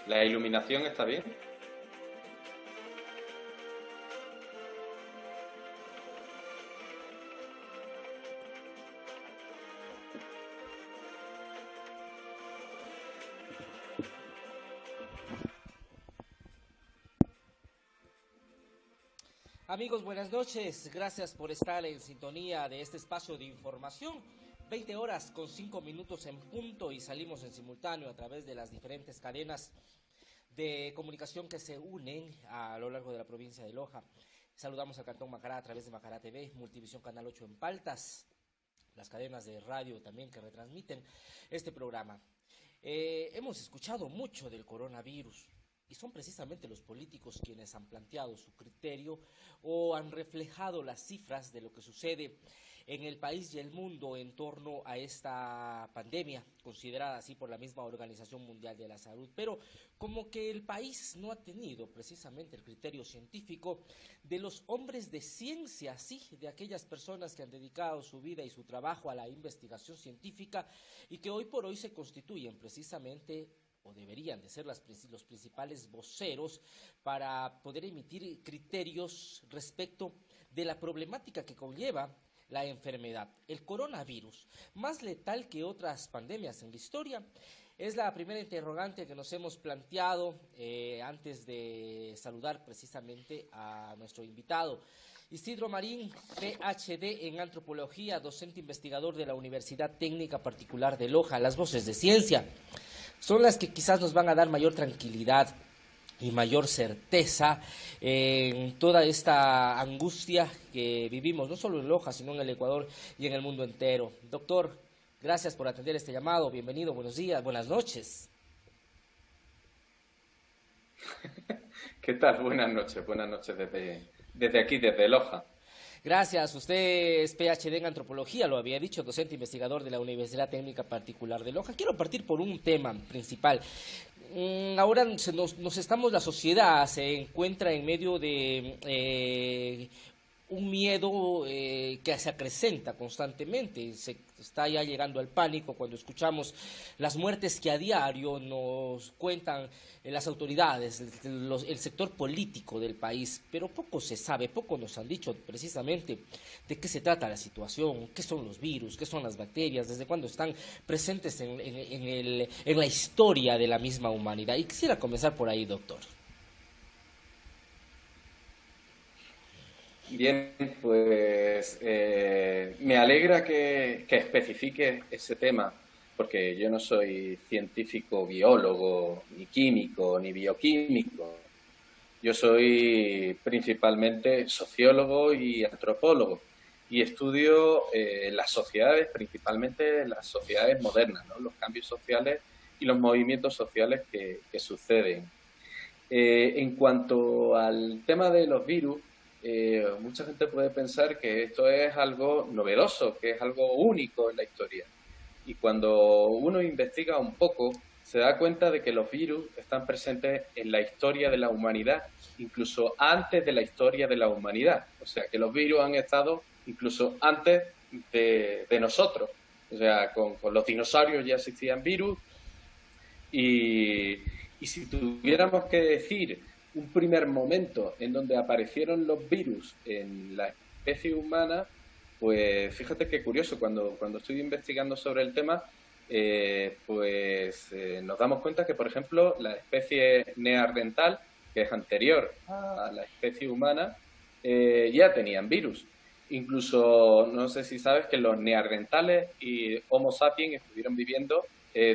¿La iluminación está bien? Amigos, buenas noches. Gracias por estar en sintonía de este espacio de información. 20 horas con 5 minutos en punto y salimos en simultáneo a través de las diferentes cadenas de comunicación que se unen a lo largo de la provincia de Loja. Saludamos al Cantón Macará a través de Macará TV, Multivisión Canal 8 en Paltas, las cadenas de radio también que retransmiten este programa. Hemos escuchado mucho del coronavirus y son precisamente los políticos quienes han planteado su criterio o han reflejado las cifras de lo que sucede en el país y el mundo en torno a esta pandemia, considerada así por la misma Organización Mundial de la Salud. Pero como que el país no ha tenido precisamente el criterio científico de los hombres de ciencia, sí, de aquellas personas que han dedicado su vida y su trabajo a la investigación científica y que hoy por hoy se constituyen precisamente o deberían de ser los principales voceros para poder emitir criterios respecto de la problemática que conlleva la enfermedad. El coronavirus, más letal que otras pandemias en la historia, es la primera interrogante que nos hemos planteado antes de saludar precisamente a nuestro invitado. Isidro Marín, PhD en antropología, docente investigador de la Universidad Técnica Particular de Loja. Las voces de ciencia son las que quizás nos van a dar mayor tranquilidad y mayor certeza en toda esta angustia que vivimos, no solo en Loja, sino en el Ecuador y en el mundo entero. Doctor, gracias por atender este llamado, bienvenido, buenos días, buenas noches. ¿Qué tal? Buenas noches desde aquí, desde Loja. Gracias, usted es PhD en antropología, lo había dicho, docente investigador de la Universidad Técnica Particular de Loja. Quiero partir por un tema principal. Ahora la sociedad se encuentra en medio de un miedo que se acrecenta constantemente, se está ya llegando al pánico cuando escuchamos las muertes que a diario nos cuentan las autoridades, el sector político del país, pero poco se sabe, poco nos han dicho precisamente de qué se trata la situación, qué son los virus, qué son las bacterias, desde cuándo están presentes en la historia de la misma humanidad. Y quisiera comenzar por ahí, doctor. Bien, pues me alegra que especifique ese tema, porque yo no soy científico biólogo, ni químico, ni bioquímico. Yo soy principalmente sociólogo y antropólogo y estudio las sociedades, principalmente las sociedades modernas, ¿no? Los cambios sociales y los movimientos sociales que suceden. En cuanto al tema de los virus, mucha gente puede pensar que esto es algo novedoso, que es algo único en la historia. Y cuando uno investiga un poco, se da cuenta de que los virus están presentes en la historia de la humanidad, incluso antes de la historia de la humanidad. O sea, que los virus han estado incluso antes de nosotros. O sea, con los dinosaurios ya existían virus, y, y si tuviéramos que decir un primer momento en donde aparecieron los virus en la especie humana, pues fíjate qué curioso, cuando estoy investigando sobre el tema, nos damos cuenta que, por ejemplo, la especie neandertal, que es anterior a la especie humana, ya tenían virus. Incluso, no sé si sabes que los neandertales y Homo sapiens estuvieron viviendo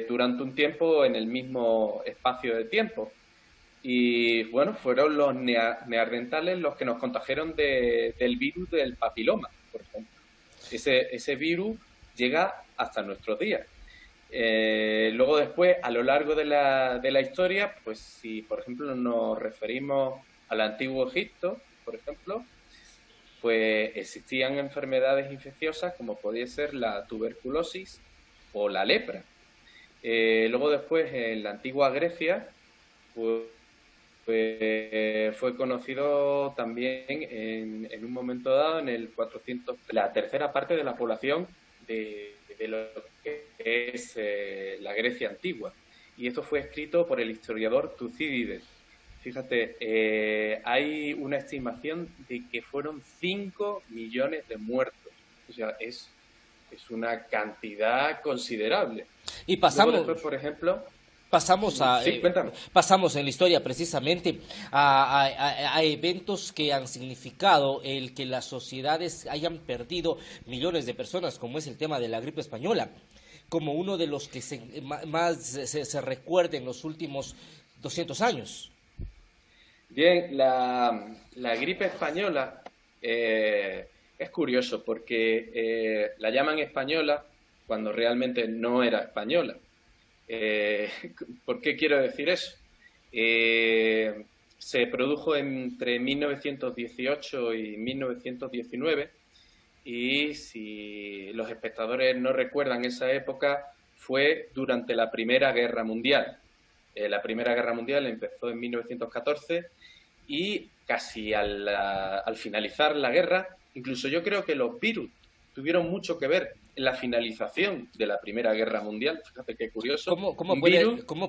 durante un tiempo en el mismo espacio de tiempo. Y bueno, fueron los neandertales los que nos contagiaron del virus del papiloma, por ejemplo. Ese virus llega hasta nuestros días. Luego después, a lo largo de la historia, pues si por ejemplo nos referimos al antiguo Egipto, por ejemplo, pues existían enfermedades infecciosas como podía ser la tuberculosis o la lepra. Luego después, en la antigua Grecia, pues, fue conocido también en un momento dado, en el 400, la tercera parte de la población de lo que es la Grecia antigua. y esto fue escrito por el historiador Tucídides. Fíjate, hay una estimación de que fueron 5 millones de muertos. O sea, es una cantidad considerable. Y Luego pasamos, después, por ejemplo, pasamos sí, cuéntame. pasamos en la historia precisamente a eventos que han significado el que las sociedades hayan perdido millones de personas, como es el tema de la gripe española, como uno de los que más se recuerda en los últimos 200 años. Bien, la gripe española es curioso porque la llaman española cuando realmente no era española. Eh, ¿Por qué quiero decir eso? Se produjo entre 1918 y 1919 y si los espectadores no recuerdan esa época, fue durante la Primera Guerra Mundial. La Primera Guerra Mundial empezó en 1914 y casi al finalizar la guerra, incluso yo creo que los virus tuvieron mucho que ver en la finalización de la Primera Guerra Mundial. Fíjate qué curioso. ¿Cómo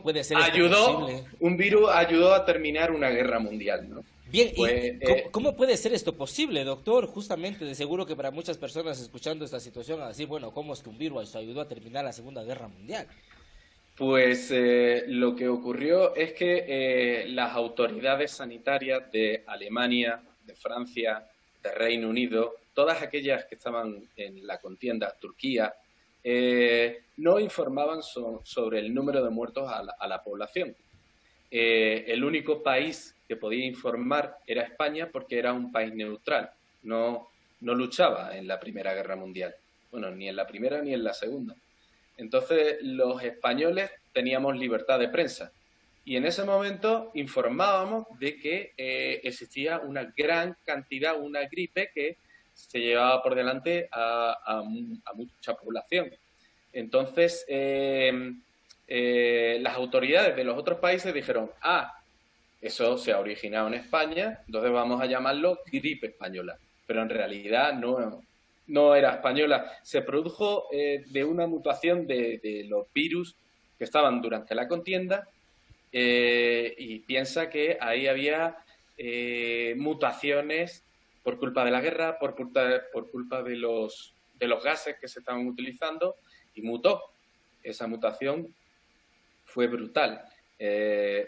puede ser esto posible? Un virus ayudó a terminar una guerra mundial, ¿no? Bien, Pues, ¿cómo puede ser esto posible, doctor? Justamente, de seguro que para muchas personas escuchando esta situación, a decir, bueno, ¿cómo es que un virus ayudó a terminar la Segunda Guerra Mundial? Pues lo que ocurrió es que las autoridades sanitarias de Alemania, de Francia, de Reino Unido, todas aquellas que estaban en la contienda, Turquía, no informaban sobre el número de muertos a la población. El único país que podía informar era España porque era un país neutral, no luchaba en la Primera Guerra Mundial. Bueno, ni en la Primera ni en la Segunda. Entonces, los españoles teníamos libertad de prensa y en ese momento informábamos de que existía una gran cantidad, una gripe que se llevaba por delante a mucha población. Entonces, las autoridades de los otros países dijeron, eso se ha originado en España, entonces vamos a llamarlo gripe española. Pero en realidad no era española. Se produjo de una mutación de los virus que estaban durante la contienda y piensa que ahí había mutaciones por culpa de la guerra, por culpa de los gases que se estaban utilizando y mutó. Esa mutación fue brutal.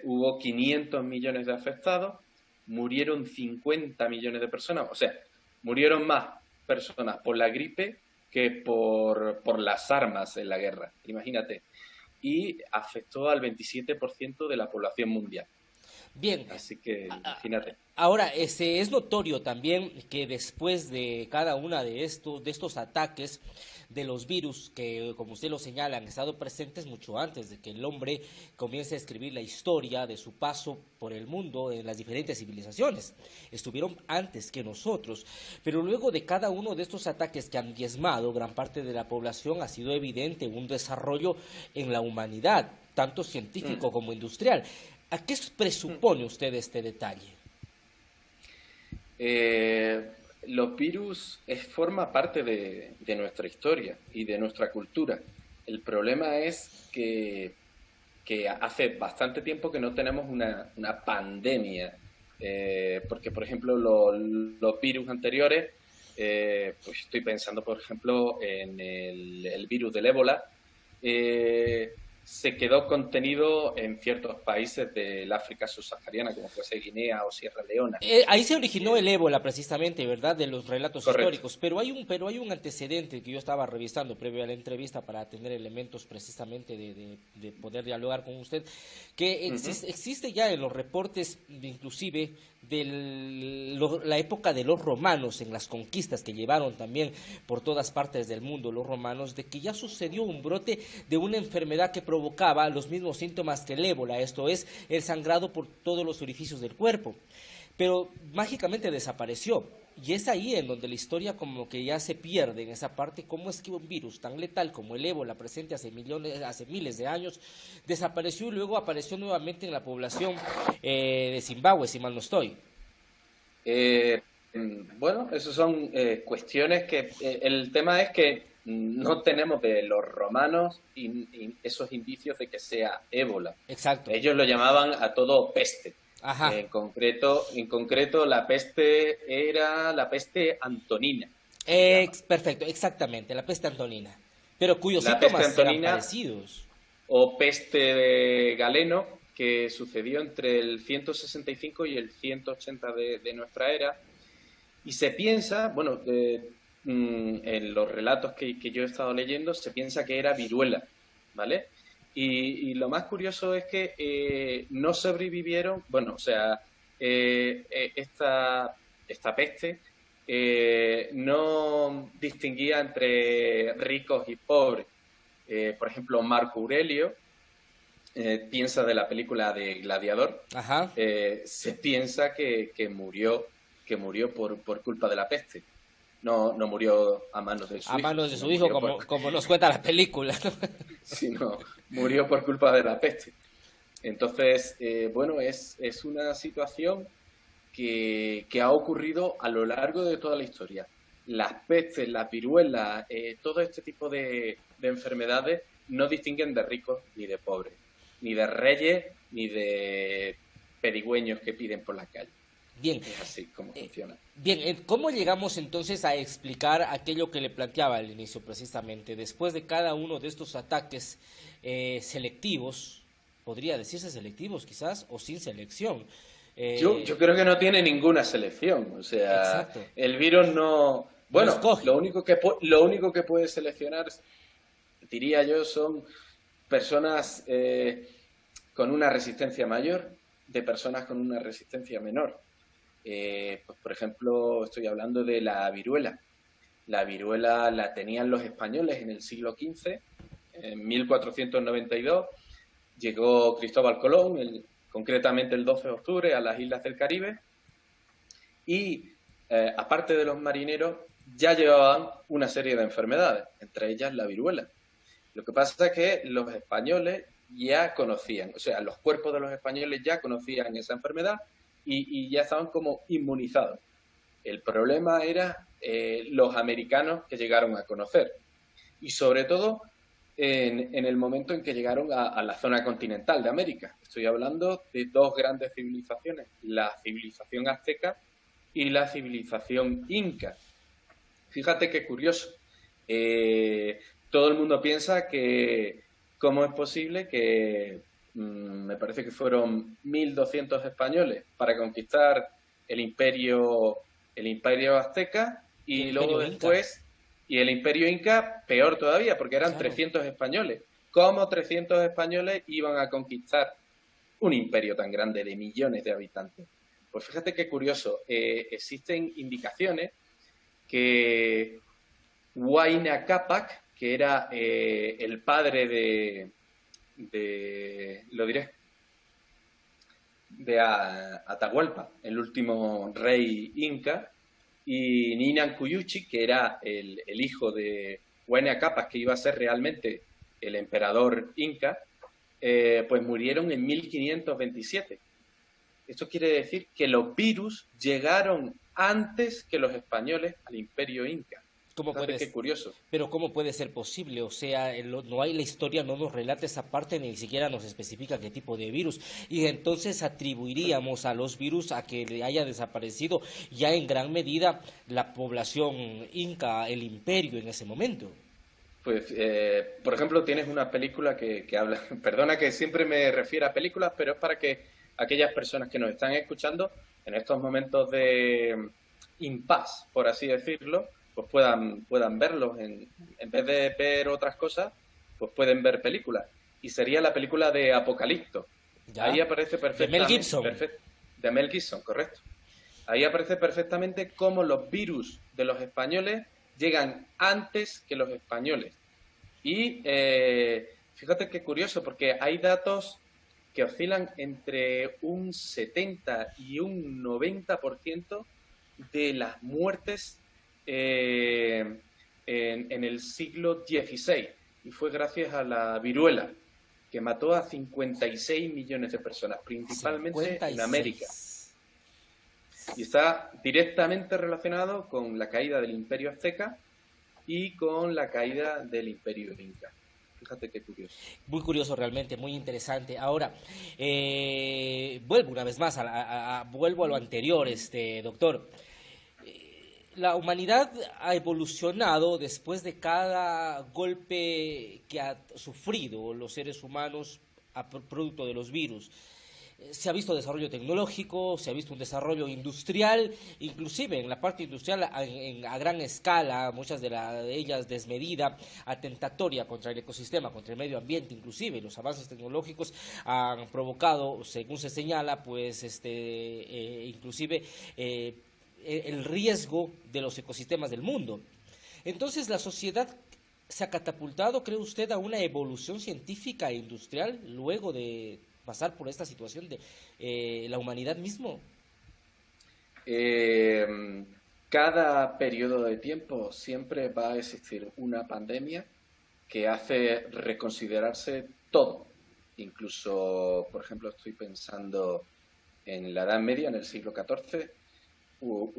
Hubo 500 millones de afectados, murieron 50 millones de personas, o sea, murieron más personas por la gripe que por las armas en la guerra, imagínate. Y afectó al 27% de la población mundial. Bien. Así que imagínate. Ahora, es notorio también que después de cada una de estos ataques de los virus que, como usted lo señala, han estado presentes mucho antes de que el hombre comience a escribir la historia de su paso por el mundo en las diferentes civilizaciones. Estuvieron antes que nosotros, pero luego de cada uno de estos ataques que han diezmado gran parte de la población, ha sido evidente un desarrollo en la humanidad, tanto científico como industrial. ¿A qué presupone usted este detalle? Los virus forma parte de nuestra historia y de nuestra cultura. El problema es que hace bastante tiempo que no tenemos una pandemia, porque, por ejemplo, los virus anteriores, pues estoy pensando, por ejemplo, en el virus del ébola, se quedó contenido en ciertos países del África subsahariana, como fuese Guinea o Sierra Leona. Ahí se originó el ébola precisamente, ¿verdad? De los relatos Correcto. históricos. Pero hay un antecedente que yo estaba revisando previo a la entrevista para tener elementos precisamente de poder dialogar con usted, que existe ya en los reportes, inclusive, de la época de los romanos, en las conquistas que llevaron también por todas partes del mundo los romanos, de que ya sucedió un brote de una enfermedad que provocaba los mismos síntomas que el ébola, esto es, el sangrado por todos los orificios del cuerpo, pero mágicamente desapareció. Y es ahí en donde la historia como que ya se pierde en esa parte, cómo es que un virus tan letal como el ébola, presente hace miles de años, desapareció y luego apareció nuevamente en la población de Zimbabue, si mal no estoy. Bueno, esas son cuestiones que... el tema es que no tenemos de los romanos esos indicios de que sea ébola. Exacto. Ellos lo llamaban a todo peste. Ajá. En concreto, la peste era la peste antonina. Perfecto, exactamente, la peste antonina. Pero cuyos La peste síntomas eran antonina parecidos. o peste de Galeno, que sucedió entre el 165 y el 180 de nuestra era. Y se piensa, bueno, en los relatos que yo he estado leyendo, se piensa que era viruela, ¿vale? Y lo más curioso es que no sobrevivieron, bueno, o sea, esta peste no distinguía entre ricos y pobres. Por ejemplo, Marco Aurelio piensa de la película de Gladiador, Ajá. se piensa que murió por culpa de la peste. No murió a manos de su A hijo, manos de sino su hijo, murió como nos cuenta la película. sino murió por culpa de la peste. Entonces, bueno, es una situación que ha ocurrido a lo largo de toda la historia. Las pestes, las viruelas, todo este tipo de enfermedades no distinguen de ricos ni de pobres, ni de reyes, ni de pedigüeños que piden por la calle. Bien. Es así como funciona. Bien, ¿cómo llegamos entonces a explicar aquello que le planteaba al inicio precisamente? Después de cada uno de estos ataques selectivos, podría decirse selectivos quizás, o sin selección. Yo creo que no tiene ninguna selección. O sea, Exacto. el virus no... No Bueno, escoge. lo único que puede seleccionar, diría yo, son personas con una resistencia mayor de personas con una resistencia menor. Pues, por ejemplo, estoy hablando de la viruela. La viruela la tenían los españoles en el siglo XV, en 1492. Llegó Cristóbal Colón, concretamente el 12 de octubre, a las islas del Caribe. Y, aparte de los marineros, ya llevaban una serie de enfermedades, entre ellas la viruela. Lo que pasa es que los españoles ya conocían, o sea, los cuerpos de los españoles ya conocían esa enfermedad y ya estaban como inmunizados. El problema era los americanos que llegaron a conocer y sobre todo en el momento en que llegaron a la zona continental de América. Estoy hablando de dos grandes civilizaciones, la civilización azteca y la civilización inca. Fíjate qué curioso. Todo el mundo piensa que cómo es posible que me parece que fueron 1.200 españoles para conquistar el imperio azteca Y el y luego Imperio Inca. después, y el imperio inca, peor todavía, porque eran Claro. 300 españoles. ¿Cómo 300 españoles iban a conquistar un imperio tan grande de millones de habitantes? Pues fíjate qué curioso, existen indicaciones que Huayna Cápac, que era el padre lo diré, de Atahualpa, el último rey inca, y Ninan Cuyuchi, que era el hijo de Huayna Cápac, que iba a ser realmente el emperador inca, pues murieron en 1527. Esto quiere decir que los virus llegaron antes que los españoles al imperio inca. ¿Cómo Fíjate puedes? qué curioso. Pero ¿cómo puede ser posible? O sea, no hay la historia, no nos relata esa parte, ni siquiera nos especifica qué tipo de virus. Y entonces atribuiríamos a los virus a que le haya desaparecido ya en gran medida la población inca, el imperio en ese momento. Pues, por ejemplo, tienes una película que habla, perdona que siempre me refiero a películas, pero es para que aquellas personas que nos están escuchando en estos momentos de impasse, por así decirlo, pues puedan verlos. En vez de ver otras cosas, pues pueden ver películas. Y sería la película de Apocalipto. Ahí ¿Ya? aparece De Mel perfectamente, Gibson. de Mel Gibson, correcto. Ahí aparece perfectamente cómo los virus de los españoles llegan antes que los españoles. Y fíjate qué curioso, porque hay datos que oscilan entre un 70 y un 90% de las muertes en el siglo XVI. Y fue gracias a la viruela, que mató a 56 millones de personas, principalmente en América. 56. Y está directamente relacionado con la caída del Imperio Azteca y con la caída del Imperio Inca. Fíjate qué curioso. Muy curioso realmente, muy interesante. Ahora, vuelvo una vez más, vuelvo a lo anterior, doctor. La humanidad ha evolucionado después de cada golpe que ha sufrido los seres humanos producto de los virus. Se ha visto desarrollo tecnológico, se ha visto un desarrollo industrial, inclusive en la parte industrial a gran escala, muchas de ellas desmedida, atentatoria contra el ecosistema, contra el medio ambiente, inclusive los avances tecnológicos han provocado, según se señala, pues inclusive el riesgo de los ecosistemas del mundo. Entonces la sociedad se ha catapultado, ¿cree usted, a una evolución científica e industrial luego de pasar por esta situación de la humanidad mismo? Cada periodo de tiempo siempre va a existir una pandemia que hace reconsiderarse todo. Incluso, por ejemplo, estoy pensando en la Edad Media, en el siglo XIV,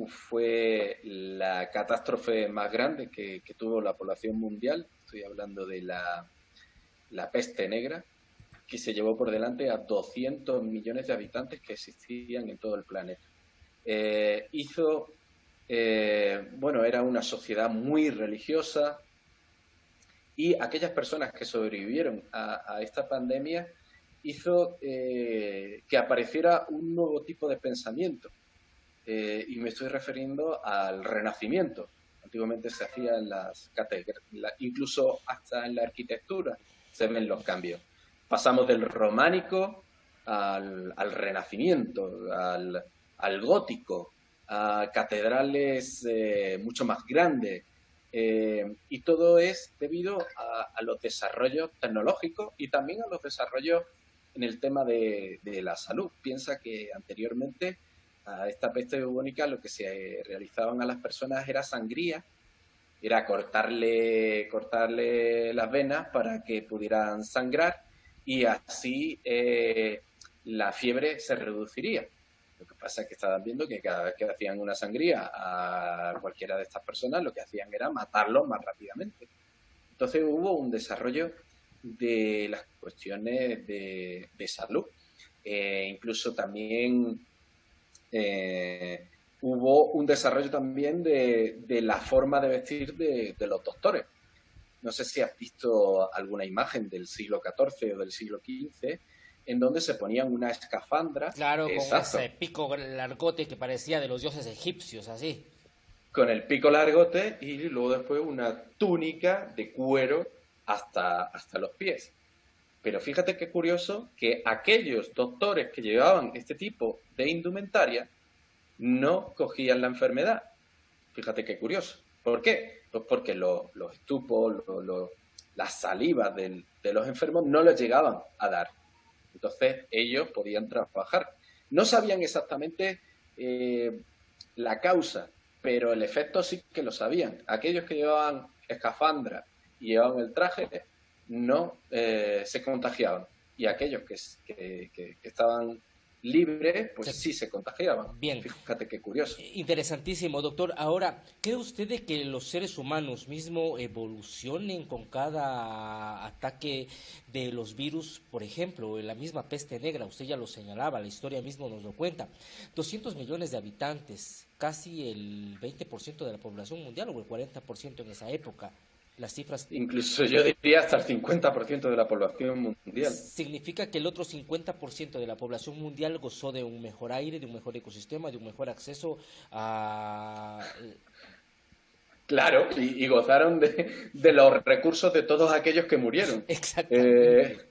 fue la catástrofe más grande que tuvo la población mundial. Estoy hablando de la peste negra, que se llevó por delante a 200 millones de habitantes que existían en todo el planeta. Era una sociedad muy religiosa, y aquellas personas que sobrevivieron a esta pandemia hizo que apareciera un nuevo tipo de pensamiento. Y me estoy refiriendo al Renacimiento. Antiguamente se hacía en las catedrales, incluso hasta en la arquitectura se ven los cambios. Pasamos del románico al Renacimiento, al gótico, a catedrales mucho más grandes. Y todo es debido a los desarrollos tecnológicos y también a los desarrollos en el tema de la salud. Piensa que anteriormente a esta peste bubónica lo que se realizaban a las personas era sangría, era cortarle las venas para que pudieran sangrar, y así la fiebre se reduciría. Lo que pasa es que estaban viendo que cada vez que hacían una sangría a cualquiera de estas personas, lo que hacían era matarlos más rápidamente. Entonces hubo un desarrollo de las cuestiones de salud. Incluso también hubo un desarrollo también de la forma de vestir de los doctores. No sé si has visto alguna imagen del siglo XIV o del siglo XV en donde se ponían una escafandra. Claro, con Exacto, ese pico largote que parecía de los dioses egipcios, así. con el pico largote, y luego después una túnica de cuero hasta los pies. Pero fíjate qué curioso que aquellos doctores que llevaban este tipo de indumentaria no cogían la enfermedad. Fíjate qué curioso. ¿Por qué? Pues porque los estupos, las salivas de los enfermos no les llegaban a dar. Entonces ellos podían trabajar. No sabían exactamente la causa, pero el efecto sí que lo sabían. Aquellos que llevaban escafandra y llevaban el traje no se contagiaban, y aquellos que estaban libres, pues sí se contagiaban. Bien. Fíjate qué curioso. Interesantísimo, doctor. Ahora, ¿cree usted de que los seres humanos mismos evolucionen con cada ataque de los virus? Por ejemplo, en la misma peste negra, usted ya lo señalaba, la historia mismo nos lo cuenta. 200 millones de habitantes, casi el 20% de la población mundial o el 40% en esa época. Las cifras... Incluso yo diría hasta el 50% de la población mundial. Significa que el otro 50% de la población mundial gozó de un mejor aire, de un mejor ecosistema, de un mejor acceso a... Claro, y gozaron de los recursos de todos aquellos que murieron. Exactamente.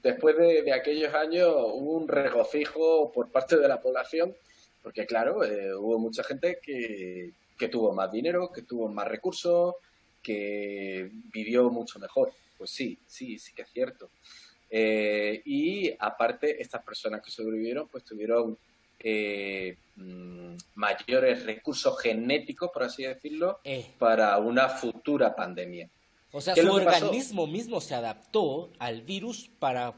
Después de aquellos años, hubo un regocijo por parte de la población, porque claro, hubo mucha gente que tuvo más dinero, que tuvo más recursos, que vivió mucho mejor. Pues sí que es cierto. Y aparte, estas personas que sobrevivieron, pues tuvieron mayores recursos genéticos, por así decirlo, para una futura pandemia. O sea, su organismo mismo se adaptó al virus para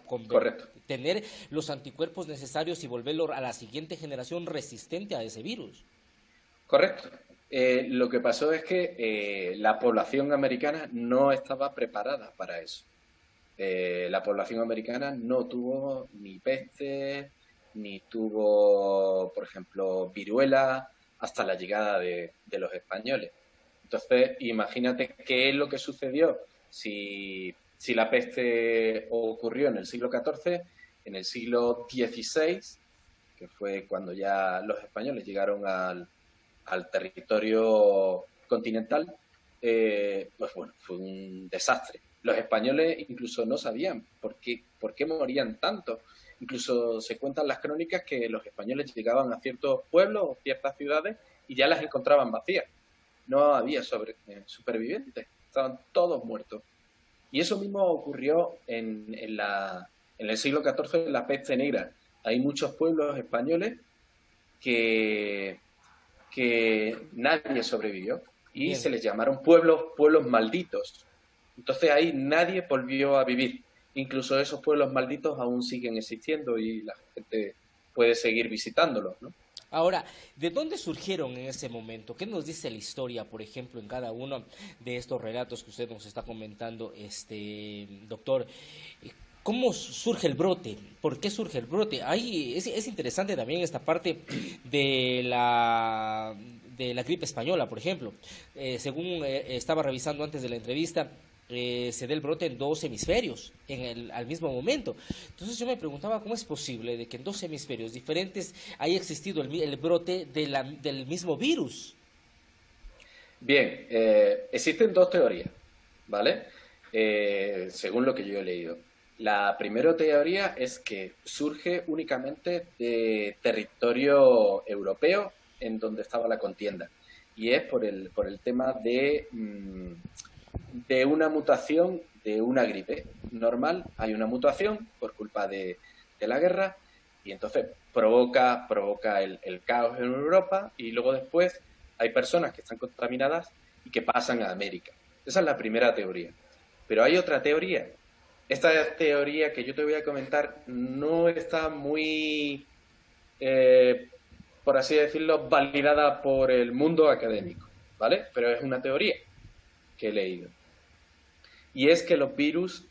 tener los anticuerpos necesarios y volverlo a la siguiente generación resistente a ese virus. Correcto. Lo que pasó es que la población americana no estaba preparada para eso. La población americana no tuvo ni peste, ni tuvo, por ejemplo, viruela, hasta la llegada de los españoles. Entonces, imagínate qué es lo que sucedió si la peste ocurrió en el siglo XIV, en el siglo XVI, que fue cuando ya los españoles llegaron al territorio continental, pues bueno, fue un desastre. Los españoles incluso no sabían por qué morían tanto. Incluso se cuentan las crónicas que los españoles llegaban a ciertos pueblos o ciertas ciudades y ya las encontraban vacías. No había supervivientes, estaban todos muertos. Y eso mismo ocurrió en el siglo XIV, en la peste negra. Hay muchos pueblos españoles que, que nadie sobrevivió y Bien. se les llamaron pueblos malditos. Entonces ahí nadie volvió a vivir. Incluso esos pueblos malditos aún siguen existiendo y la gente puede seguir visitándolos, ¿no? Ahora, ¿de dónde surgieron en ese momento? ¿Qué nos dice la historia, por ejemplo, en cada uno de estos relatos que usted nos está comentando, doctor? ¿Cómo surge el brote? ¿Por qué surge el brote? Ahí es interesante también esta parte de la gripe española, por ejemplo. Según estaba revisando antes de la entrevista, se da el brote en dos hemisferios al mismo momento. Entonces yo me preguntaba cómo es posible de que en dos hemisferios diferentes haya existido el brote del mismo virus. Bien, existen dos teorías, ¿vale? Según lo que yo he leído. La primera teoría es que surge únicamente de territorio europeo en donde estaba la contienda. Y es por el tema de una mutación de una gripe normal. Hay una mutación por culpa de la guerra y entonces provoca el caos en Europa y luego después hay personas que están contaminadas y que pasan a América. Esa es la primera teoría. Pero hay otra teoría. Esta teoría que yo te voy a comentar no está muy, por así decirlo, validada por el mundo académico, ¿vale? Pero es una teoría que he leído. Y es que los virus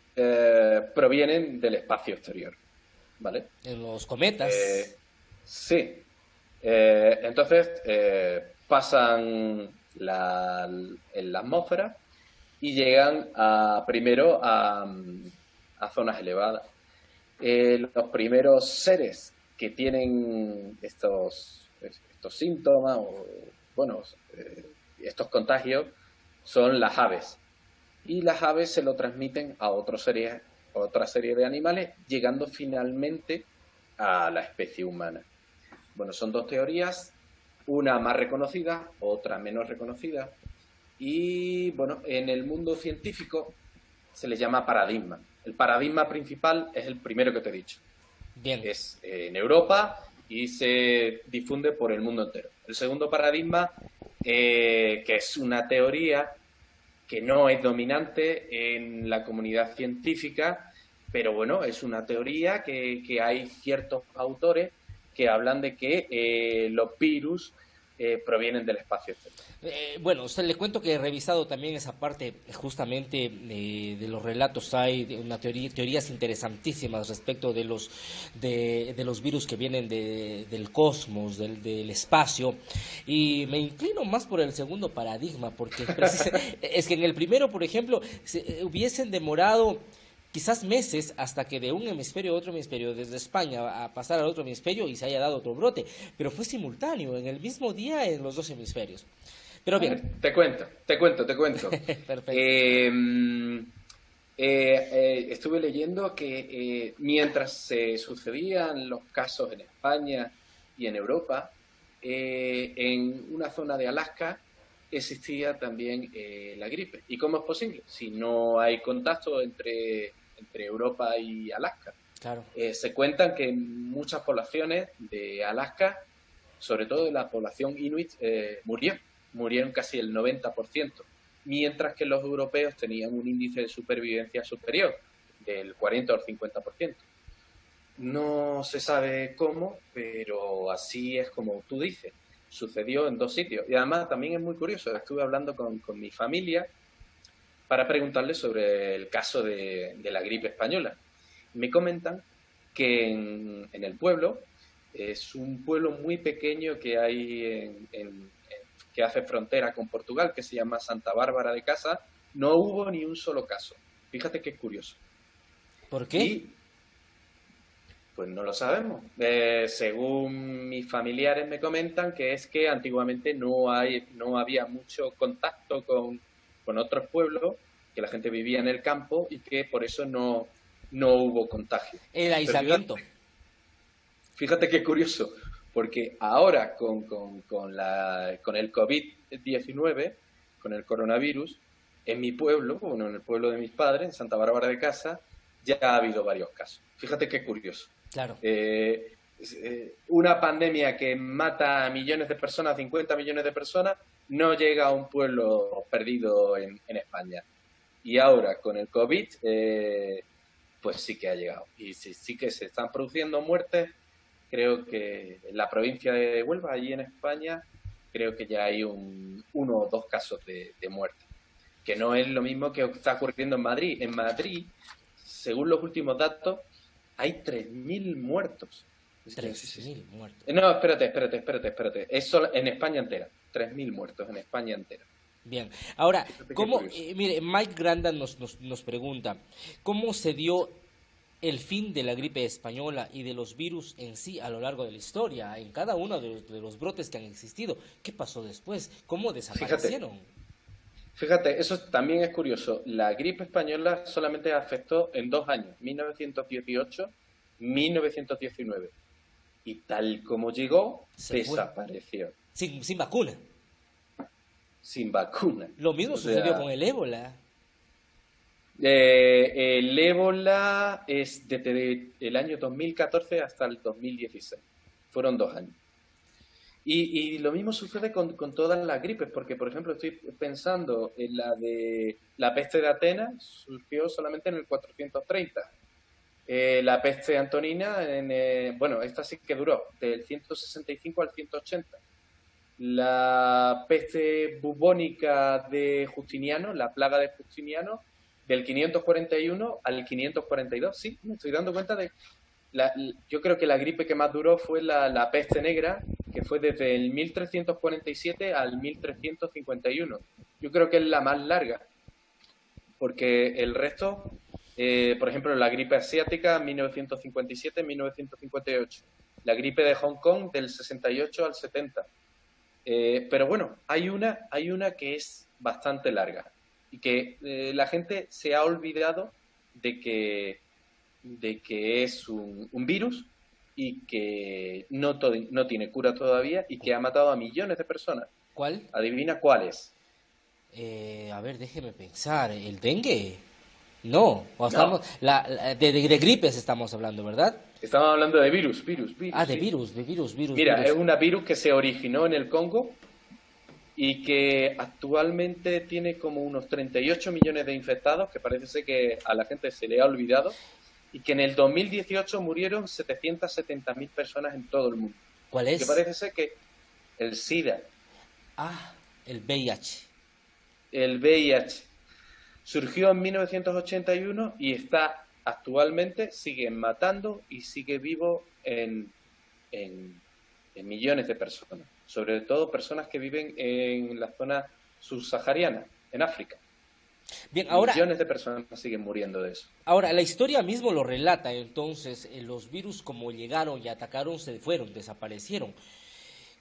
provienen del espacio exterior, ¿vale? En los Eh, cometas. sí. Entonces, pasan en la atmósfera y llegan primero a zonas elevadas. Los primeros seres que tienen estos síntomas o, bueno, estos contagios son las aves. Y las aves se lo transmiten a otra serie de animales, llegando finalmente a la especie humana. Bueno, son dos teorías, una más reconocida, otra menos reconocida. Y bueno, en el mundo científico se le llama paradigma. El paradigma principal es el primero que te he dicho. Bien. Es en Europa y se difunde por el mundo entero. El segundo paradigma, que es una teoría que no es dominante en la comunidad científica, pero bueno, es una teoría que hay ciertos autores que hablan de que los virus provienen del espacio exterior. Bueno, usted le cuento que he revisado también esa parte justamente de los relatos. Hay teorías interesantísimas respecto de los virus que vienen del cosmos, del espacio, y me inclino más por el segundo paradigma, porque es que en el primero, por ejemplo, hubiesen demorado quizás meses hasta que de un hemisferio a otro hemisferio, desde España a pasar al otro hemisferio y se haya dado otro brote, pero fue simultáneo, en el mismo día en los dos hemisferios. Pero A bien. ver, te cuento. Perfecto. Estuve leyendo que mientras se sucedían los casos en España y en Europa, en una zona de Alaska existía también la gripe. ¿Y cómo es posible? Si no hay contacto entre Europa y Alaska. Claro. Se cuentan que en muchas poblaciones de Alaska, sobre todo de la población inuit, murieron casi el 90%, mientras que los europeos tenían un índice de supervivencia superior, del 40 o el 50%. No se sabe cómo, pero así es como tú dices. sucedió en dos sitios. Y además también es muy curioso, estuve hablando con mi familia para preguntarle sobre el caso de la gripe española. Me comentan que en el pueblo, es un pueblo muy pequeño que hay que hace frontera con Portugal, que se llama Santa Bárbara de Casa, no hubo ni un solo caso. Fíjate qué curioso. ¿Por qué? Y pues no lo sabemos. Según mis familiares me comentan que es que antiguamente no había mucho contacto con otros pueblos, que la gente vivía en el campo y que por eso no hubo contagio. El Pero aislamiento. fíjate qué curioso, porque ahora con el COVID-19, con el coronavirus, en mi pueblo, bueno, en el pueblo de mis padres, en Santa Bárbara de Casa, ya ha habido varios casos. Fíjate qué curioso. Claro. Una pandemia que mata a millones de personas, 50 millones de personas, no llega a un pueblo perdido en España. Y ahora con el COVID, pues sí que ha llegado. Y sí que se están produciendo muertes. Creo que en la provincia de Huelva, allí en España, creo que ya hay uno o dos casos de muerte. Que no es lo mismo que está ocurriendo en Madrid. En Madrid, según los últimos datos, hay 3.000 muertos. 3.000 muertos. No, espérate. Es solo en España entera. 3.000 muertos en España entera. Bien, ahora, Fíjate qué ¿cómo, curioso. mire, Mike Granda nos pregunta, ¿cómo se dio el fin de la gripe española y de los virus en sí a lo largo de la historia, en cada uno de los brotes que han existido? ¿Qué pasó después? ¿Cómo Fíjate, desaparecieron? fíjate, eso también es curioso. La gripe española solamente afectó en 2 años, 1918, 1919. Y tal como llegó, Se fue, desapareció, sin vacuna. sin vacuna. Lo mismo O sucedió sea, con el ébola. el ébola es desde el año 2014 hasta el 2016. Fueron 2 años. Y lo mismo sucede con todas las gripes, porque, por ejemplo, estoy pensando en la de la peste de Atenas, surgió solamente en el 430. La peste antonina, bueno, esta sí que duró, del 165 al 180. La peste bubónica de Justiniano, la plaga de Justiniano, del 541 al 542. Sí, me estoy dando cuenta de yo creo que la gripe que más duró fue la peste negra, que fue desde el 1347 al 1351. Yo creo que es la más larga, porque el resto, por ejemplo, la gripe asiática, 1957-1958. La gripe de Hong Kong, del 68 al 70. Pero bueno, hay una que es bastante larga y que la gente se ha olvidado de que es un virus y que no tiene cura todavía y que ha matado a millones de personas. ¿Cuál? Adivina cuál es. A ver, déjeme pensar. ¿El dengue? No, o No, estamos, de gripes estamos hablando, ¿verdad? estamos hablando de virus, Ah, de sí. virus, de virus, virus, Mira, es virus. una virus que se originó en el Congo y que actualmente tiene como unos 38 millones de infectados, que parece ser que a la gente se le ha olvidado, y que en el 2018 murieron 770.000 personas en todo el mundo. ¿Cuál Y que es? parece ser que el SIDA, Ah, el VIH. el VIH, surgió en 1981 y está actualmente, sigue matando y sigue vivo en, en millones de personas, sobre todo personas que viven en la zona subsahariana, en África. Bien, Millones de personas siguen muriendo de eso. ahora, la historia mismo lo relata, entonces, los virus como llegaron y atacaron se fueron, desaparecieron.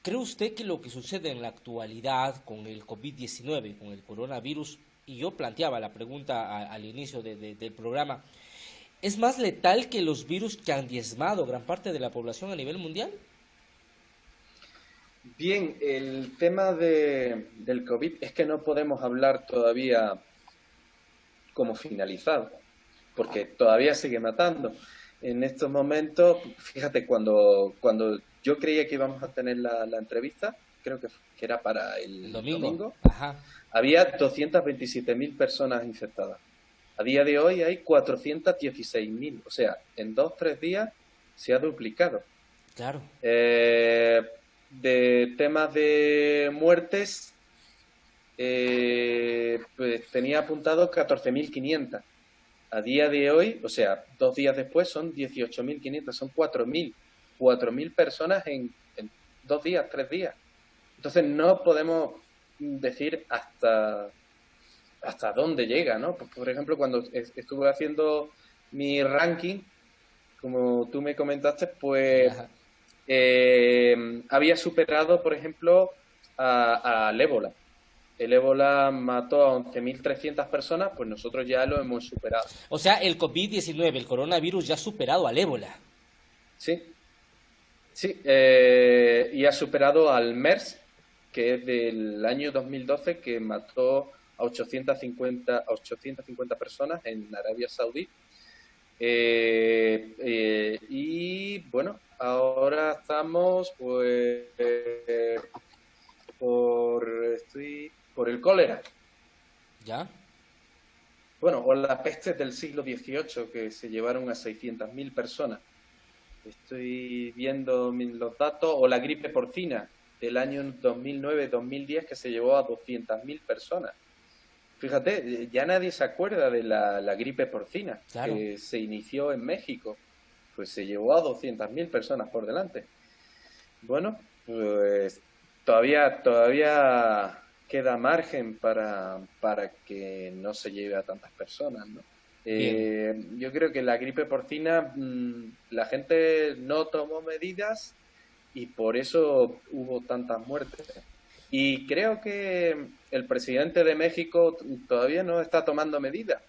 ¿Cree usted que lo que sucede en la actualidad con el COVID-19, con el coronavirus, y yo planteaba la pregunta al inicio del programa, es más letal que los virus que han diezmado gran parte de la población a nivel mundial? Bien, el tema del COVID es que no podemos hablar todavía como finalizado, porque todavía sigue matando. En estos momentos, fíjate, cuando yo creía que íbamos a tener la entrevista, creo que era para El el domingo, domingo, ajá, había 227.000 personas infectadas. A día de hoy hay 416.000. O sea, en 2 o 3 días se ha duplicado. claro. Eh, de temas de muertes, pues tenía apuntado 14.500. A día de hoy, o sea, 2 días después, son 18.500, son 4.000 personas en 2 días, 3 días. Entonces no podemos decir hasta dónde llega, ¿no? Por ejemplo, cuando estuve haciendo mi ranking, como tú me comentaste, pues Ajá. había superado, por ejemplo, al ébola. El ébola mató a 11.300 personas, pues nosotros ya lo hemos superado. O sea, el COVID-19, el coronavirus, ya ha superado al ébola. Sí, sí. Y ha superado al MERS, que es del año 2012, que mató a 850 personas en Arabia Saudí. Y bueno, ahora estamos pues por el cólera. ¿Ya? Bueno, o la peste del siglo XVIII, que se llevaron a 600.000 personas. Estoy viendo los datos, o la gripe porcina del año 2009-2010, que se llevó a 200.000 personas. Fíjate, ya nadie se acuerda de la gripe porcina, Claro. que se inició en México, pues se llevó a 200.000 personas por delante. Bueno, pues todavía queda margen para que no se lleve a tantas personas, ¿no? Bien. Yo creo que la gripe porcina, la gente no tomó medidas y por eso hubo tantas muertes. Y creo que el presidente de México todavía no está tomando medidas.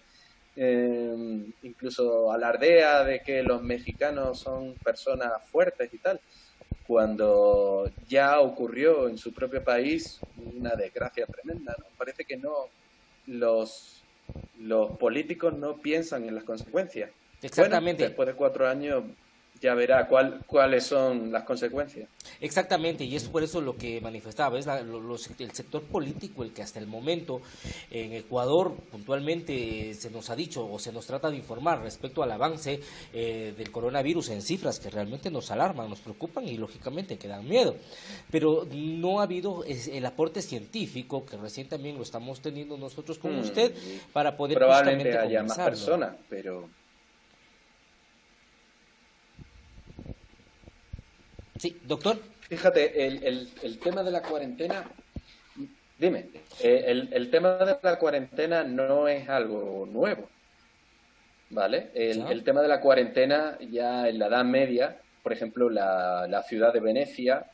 Incluso alardea de que los mexicanos son personas fuertes y tal, cuando ya ocurrió en su propio país una desgracia tremenda, ¿no? Parece que no, los, los políticos no piensan en las consecuencias. Bueno, Exactamente. después de 4 años ya verá cuáles son las consecuencias. Exactamente, y es por eso lo que manifestaba, es el sector político el que hasta el momento en Ecuador puntualmente se nos ha dicho o se nos trata de informar respecto al avance del coronavirus en cifras que realmente nos alarman, nos preocupan y lógicamente que dan miedo. Pero no ha habido el aporte científico que recién también lo estamos teniendo nosotros con usted Y para poder probablemente justamente haya más conversarlo. personas, pero Sí, doctor. fíjate, el tema de la cuarentena, dime, el tema de la cuarentena no es algo nuevo. ¿Vale? ¿Ya? El tema de la cuarentena ya en la Edad Media, por ejemplo, la ciudad de Venecia,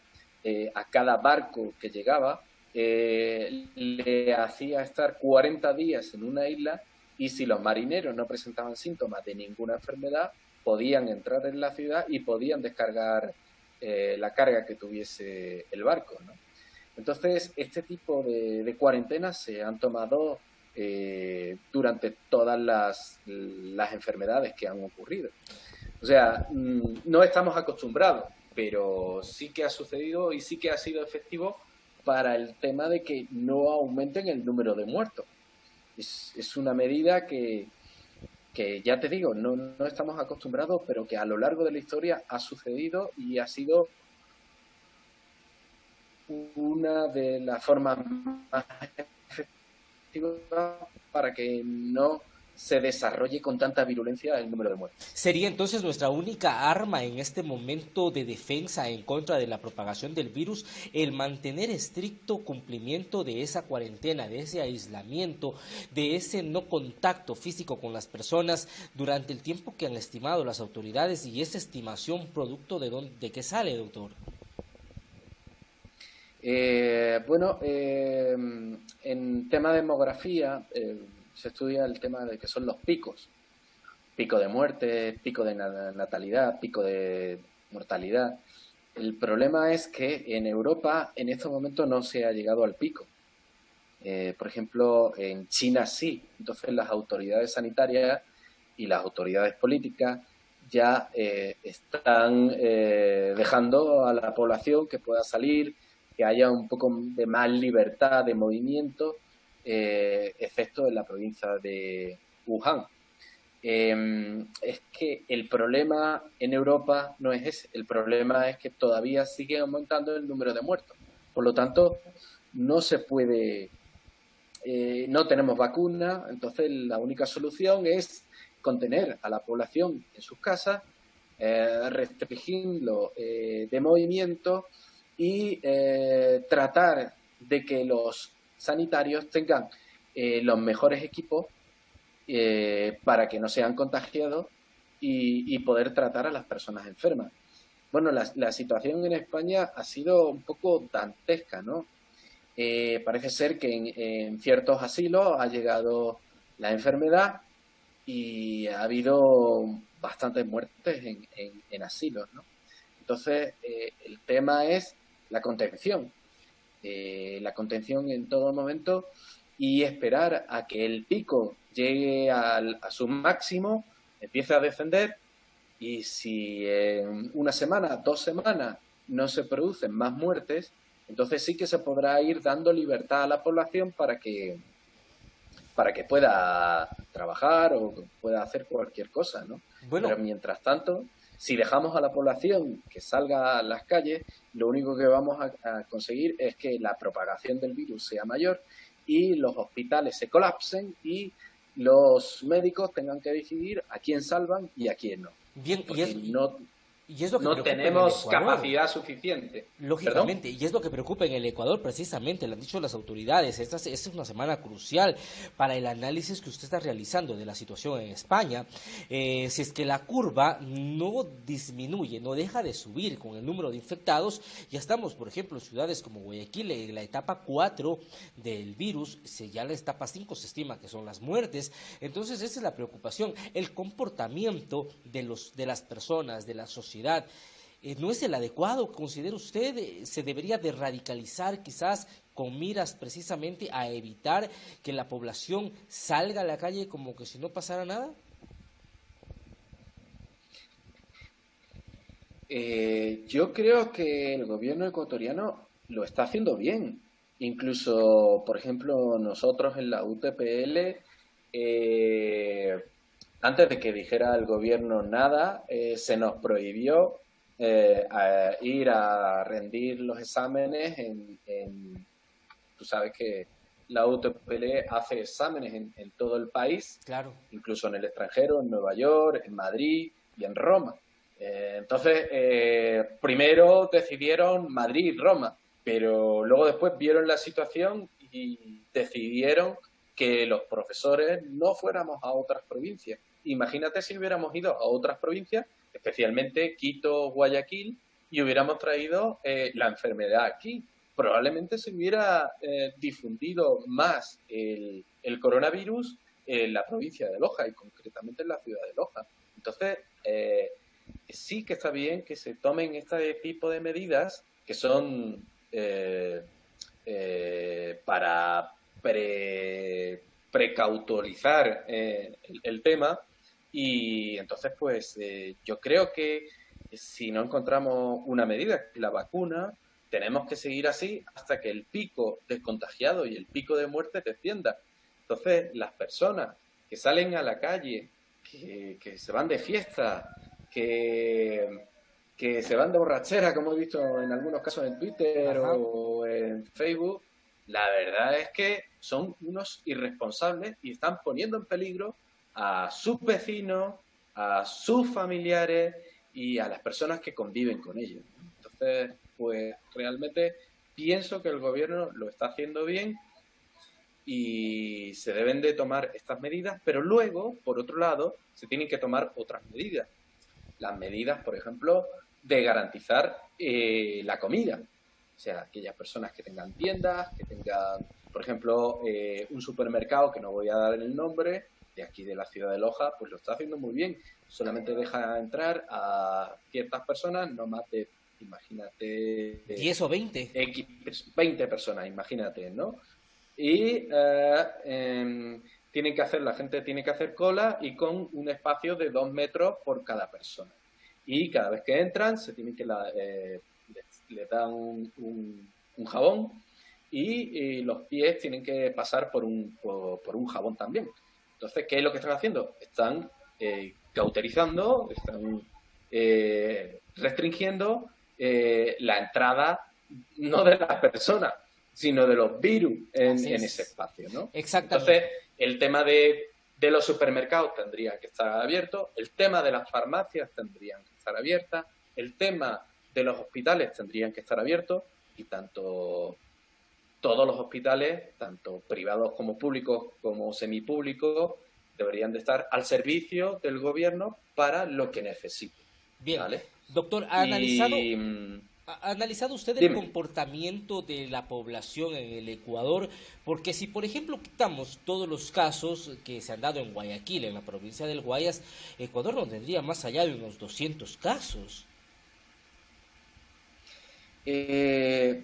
a cada barco que llegaba, le hacía estar 40 días en una isla y si los marineros no presentaban síntomas de ninguna enfermedad, podían entrar en la ciudad y podían descargar la carga que tuviese el barco, ¿no? Entonces, este tipo de cuarentenas se han tomado durante todas las enfermedades que han ocurrido. O sea, no estamos acostumbrados, pero sí que ha sucedido y sí que ha sido efectivo para el tema de que no aumenten el número de muertos. Es una medida que, ya te digo, no estamos acostumbrados, pero que a lo largo de la historia ha sucedido y ha sido una de las formas más efectivas para que no se desarrolle con tanta virulencia el número de muertes. ¿Sería entonces nuestra única arma en este momento de defensa en contra de la propagación del virus el mantener estricto cumplimiento de esa cuarentena, de ese aislamiento, de ese no contacto físico con las personas durante el tiempo que han estimado las autoridades y esa estimación producto de qué sale, doctor? Bueno, en tema de demografía se estudia el tema de que son los picos. Pico de muerte, pico de natalidad, pico de mortalidad. El problema es que en Europa en estos momentos no se ha llegado al pico. Por ejemplo, en China sí. Entonces las autoridades sanitarias y las autoridades políticas ya están dejando a la población que pueda salir, que haya un poco de más libertad de movimiento, excepto en la provincia de Wuhan. Es que el problema en Europa no es ese. El problema es que todavía sigue aumentando el número de muertos. Por lo tanto, no se puede, no tenemos vacuna, entonces la única solución es contener a la población en sus casas, restringirlo de movimiento y tratar de que los sanitarios tengan los mejores equipos para que no sean contagiados y poder tratar a las personas enfermas. Bueno, la situación en España ha sido un poco dantesca, ¿no? Parece ser que en ciertos asilos ha llegado la enfermedad y ha habido bastantes muertes en asilos, ¿no? Entonces, el tema es la contención en todo momento y esperar a que el pico llegue a su máximo, empiece a descender y si en una semana, 2 semanas no se producen más muertes, entonces sí que se podrá ir dando libertad a la población para que pueda trabajar o pueda hacer cualquier cosa, ¿no? Bueno, Pero mientras tanto, si dejamos a la población que salga a las calles, lo único que vamos a conseguir es que la propagación del virus sea mayor y los hospitales se colapsen y los médicos tengan que decidir a quién salvan y a quién no. bien, Porque y es lo que no preocupa en el tenemos Ecuador. capacidad suficiente. ¿Perdón? Lógicamente, y es lo que preocupa en el Ecuador precisamente, lo han dicho las autoridades, esta es una semana crucial para el análisis que usted está realizando de la situación en España. Si es que la curva no disminuye, no deja de subir con el número de infectados, ya estamos, por ejemplo, en ciudades como Guayaquil, en la etapa 4 del virus, ya la etapa 5 se estima que son las muertes, entonces esa es la preocupación, el comportamiento de las personas, de la sociedad, no es el adecuado, considera usted, se debería de radicalizar quizás con miras precisamente a evitar que la población salga a la calle como que si no pasara nada. Yo creo que el gobierno ecuatoriano lo está haciendo bien. Incluso, por ejemplo, nosotros en la UTPL, eh, antes de que dijera el gobierno nada, se nos prohibió ir a rendir los exámenes tú sabes que la UTPL hace exámenes en todo el país, Claro. incluso en el extranjero, en Nueva York, en Madrid y en Roma. Entonces, primero decidieron Madrid y Roma, pero luego después vieron la situación y decidieron que los profesores no fuéramos a otras provincias. Imagínate si hubiéramos ido a otras provincias, especialmente Quito, Guayaquil, y hubiéramos traído la enfermedad aquí. Probablemente se hubiera difundido más el coronavirus en la provincia de Loja y concretamente en la ciudad de Loja. Entonces, sí que está bien que se tomen este tipo de medidas que son para precautorizar el tema y entonces pues yo creo que si no encontramos una medida, la vacuna, tenemos que seguir así hasta que el pico de contagiados y el pico de muerte descienda. Entonces las personas que salen a la calle, que se van de fiesta, que, que se van de borrachera, como he visto en algunos casos en Twitter Ajá. o en Facebook, la verdad es que son unos irresponsables y están poniendo en peligro a sus vecinos, a sus familiares y a las personas que conviven con ellos. Entonces, pues realmente pienso que el gobierno lo está haciendo bien y se deben de tomar estas medidas, pero luego, por otro lado, se tienen que tomar otras medidas. Las medidas, por ejemplo, de garantizar la comida. O sea, aquellas personas que tengan tiendas, que tengan, por ejemplo, un supermercado, que no voy a dar el nombre, de aquí de la ciudad de Loja, pues lo está haciendo muy bien. Solamente deja entrar a ciertas personas, no más de, imagínate, 10 o 20. X, 20 personas, imagínate, ¿no? Y tienen que hacer, la gente tiene que hacer cola y con un espacio de 2 metros por cada persona. Y cada vez que entran, se tienen que les dan un jabón y los pies tienen que pasar por un jabón también. Entonces, ¿qué es lo que están haciendo? Están cauterizando, están restringiendo la entrada no de las personas, sino de los virus en ese espacio, ¿no? Exactamente. Entonces, el tema de los supermercados tendría que estar abierto, el tema de las farmacias tendrían que estar abiertas, el tema de los hospitales tendrían que estar abiertos y tanto todos los hospitales, tanto privados como públicos como semipúblicos, deberían de estar al servicio del gobierno para lo que necesite. Bien, ¿Vale? doctor, Y ¿ha analizado usted el dime. comportamiento de la población en el Ecuador? Porque si, por ejemplo, quitamos todos los casos que se han dado en Guayaquil, en la provincia del Guayas, Ecuador no tendría más allá de unos 200 casos.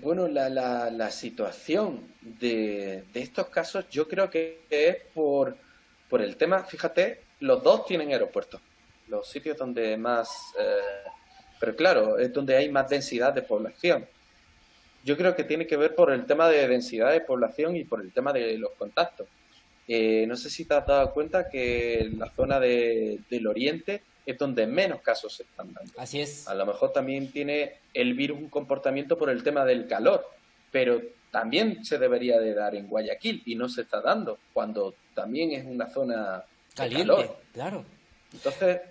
Bueno, la situación de estos casos yo creo que es por el tema, fíjate, los dos tienen aeropuertos, los sitios donde más, pero claro, es donde hay más densidad de población. Yo creo que tiene que ver por el tema de densidad de población y por el tema de los contactos. No sé si te has dado cuenta que la zona del oriente es donde menos casos se están dando. Así es. A lo mejor también tiene el virus un comportamiento por el tema del calor, pero también se debería de dar en Guayaquil y no se está dando cuando también es una zona de Caliente, calor. claro. Entonces,